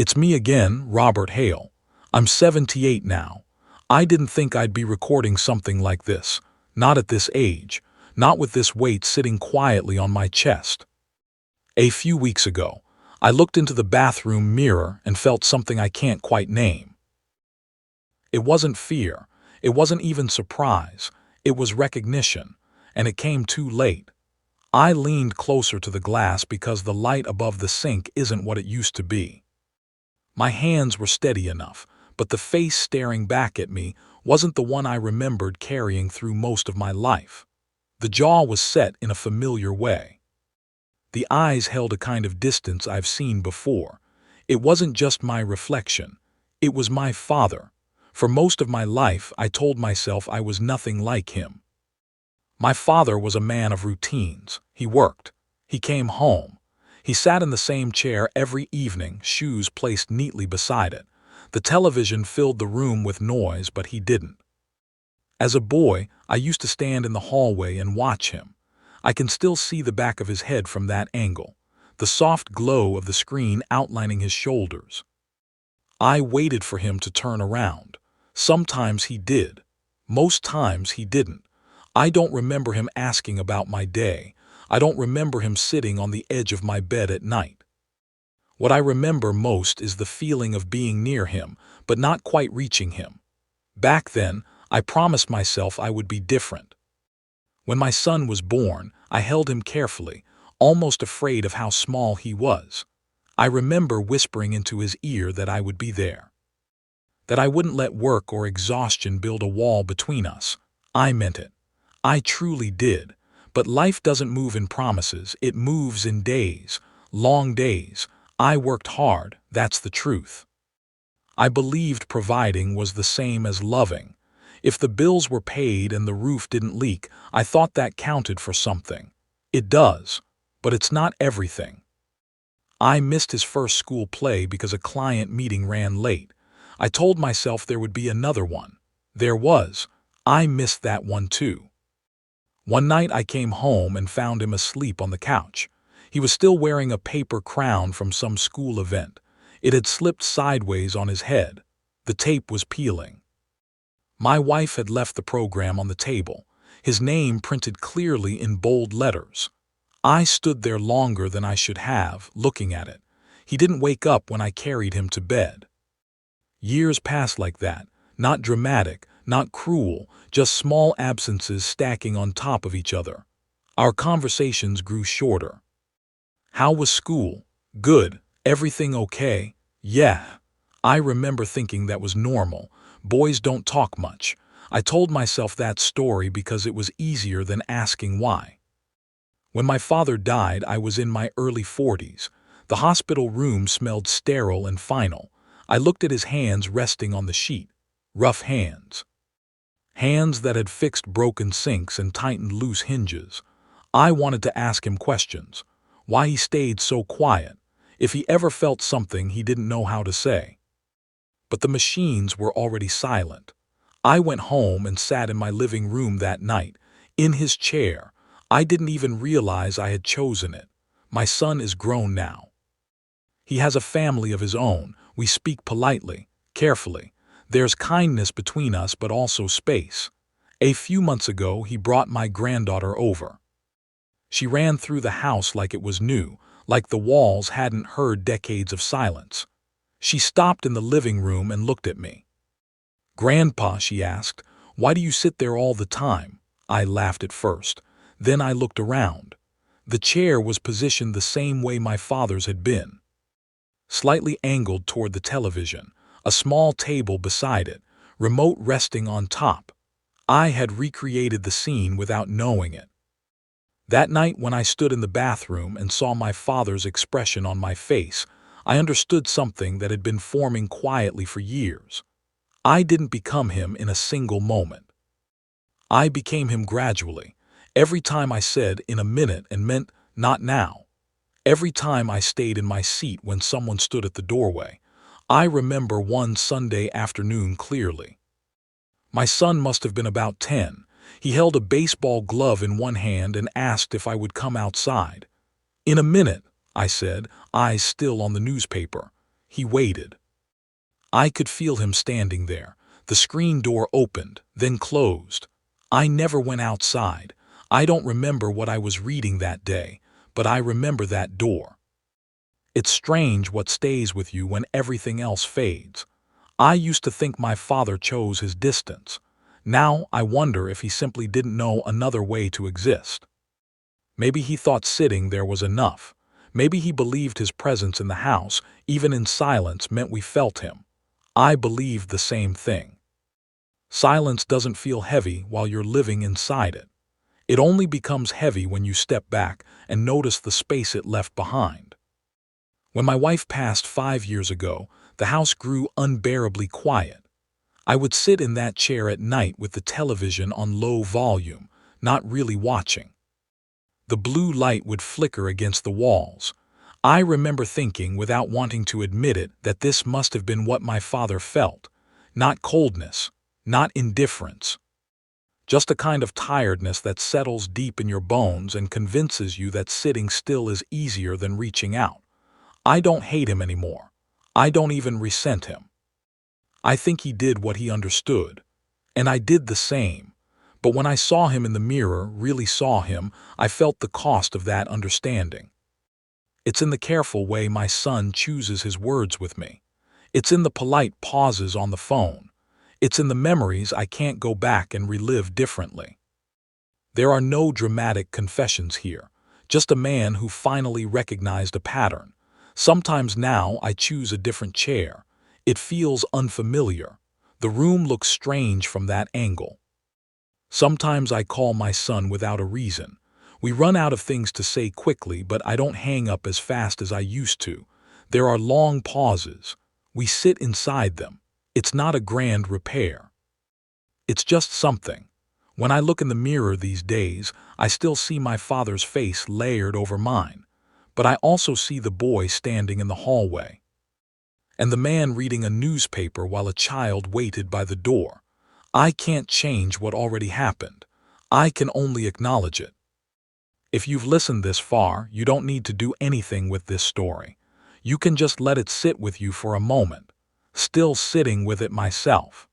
It's me again, Robert Hale. I'm 78 now. I didn't think I'd be recording something like this. Not at this age. Not with this weight sitting quietly on my chest. A few weeks ago, I looked into the bathroom mirror and felt something I can't quite name. It wasn't fear. It wasn't even surprise. It was recognition, and it came too late. I leaned closer to the glass because the light above the sink isn't what it used to be. My hands were steady enough, but the face staring back at me wasn't the one I remembered carrying through most of my life. The jaw was set in a familiar way. The eyes held a kind of distance I've seen before. It wasn't just my reflection. It was my father. For most of my life, I told myself I was nothing like him. My father was a man of routines. He worked. He came home. He sat in the same chair every evening, shoes placed neatly beside it. The television filled the room with noise, but he didn't. As a boy, I used to stand in the hallway and watch him. I can still see the back of his head from that angle, the soft glow of the screen outlining his shoulders. I waited for him to turn around. Sometimes he did. Most times he didn't. I don't remember him asking about my day. I don't remember him sitting on the edge of my bed at night. What I remember most is the feeling of being near him, but not quite reaching him. Back then, I promised myself I would be different. When my son was born, I held him carefully, almost afraid of how small he was. I remember whispering into his ear that I would be there. That I wouldn't let work or exhaustion build a wall between us. I meant it. I truly did. But life doesn't move in promises, it moves in days, long days. I worked hard, that's the truth. I believed providing was the same as loving. If the bills were paid and the roof didn't leak, I thought that counted for something. It does, but it's not everything. I missed his first school play because a client meeting ran late. I told myself there would be another one. There was. I missed that one too. One night I came home and found him asleep on the couch. He was still wearing a paper crown from some school event. It had slipped sideways on his head. The tape was peeling. My wife had left the program on the table, his name printed clearly in bold letters. I stood there longer than I should have, looking at it. He didn't wake up when I carried him to bed. Years passed like that, not dramatic, not cruel, just small absences stacking on top of each other. Our conversations grew shorter. How was school? Good. Everything okay? Yeah. I remember thinking that was normal. Boys don't talk much. I told myself that story because it was easier than asking why. When my father died, I was in my early 40s. The hospital room smelled sterile and final. I looked at his hands resting on the sheet. Rough hands. Hands that had fixed broken sinks and tightened loose hinges. I wanted to ask him questions. Why he stayed so quiet. If he ever felt something he didn't know how to say. But the machines were already silent. I went home and sat in my living room that night, in his chair. I didn't even realize I had chosen it. My son is grown now. He has a family of his own. We speak politely, carefully. There's kindness between us, but also space. A few months ago, he brought my granddaughter over. She ran through the house like it was new, like the walls hadn't heard decades of silence. She stopped in the living room and looked at me. "Grandpa," she asked, "why do you sit there all the time?" I laughed at first. Then I looked around. The chair was positioned the same way my father's had been. Slightly angled toward the television, a small table beside it, remote resting on top. I had recreated the scene without knowing it. That night when I stood in the bathroom and saw my father's expression on my face, I understood something that had been forming quietly for years. I didn't become him in a single moment. I became him gradually. Every time I said "in a minute" and meant "not now." Every time I stayed in my seat when someone stood at the doorway. I remember one Sunday afternoon clearly. My son must have been about 10. He held a baseball glove in one hand and asked if I would come outside. "In a minute," I said, eyes still on the newspaper. He waited. I could feel him standing there. The screen door opened, then closed. I never went outside. I don't remember what I was reading that day, but I remember that door. It's strange what stays with you when everything else fades. I used to think my father chose his distance. Now I wonder if he simply didn't know another way to exist. Maybe he thought sitting there was enough. Maybe he believed his presence in the house, even in silence, meant we felt him. I believed the same thing. Silence doesn't feel heavy while you're living inside it. It only becomes heavy when you step back and notice the space it left behind. When my wife passed 5 years ago, the house grew unbearably quiet. I would sit in that chair at night with the television on low volume, not really watching. The blue light would flicker against the walls. I remember thinking, without wanting to admit it, that this must have been what my father felt. Not coldness, not indifference. Just a kind of tiredness that settles deep in your bones and convinces you that sitting still is easier than reaching out. I don't hate him anymore. I don't even resent him. I think he did what he understood. And I did the same. But when I saw him in the mirror, really saw him, I felt the cost of that understanding. It's in the careful way my son chooses his words with me. It's in the polite pauses on the phone. It's in the memories I can't go back and relive differently. There are no dramatic confessions here, just a man who finally recognized a pattern. Sometimes now I choose a different chair. It feels unfamiliar. The room looks strange from that angle. Sometimes I call my son without a reason. We run out of things to say quickly, but I don't hang up as fast as I used to. There are long pauses. We sit inside them. It's not a grand repair. It's just something. When I look in the mirror these days, I still see my father's face layered over mine. But I also see the boy standing in the hallway. And the man reading a newspaper while a child waited by the door. I can't change what already happened. I can only acknowledge it. If you've listened this far, you don't need to do anything with this story. You can just let it sit with you for a moment. Still sitting with it myself.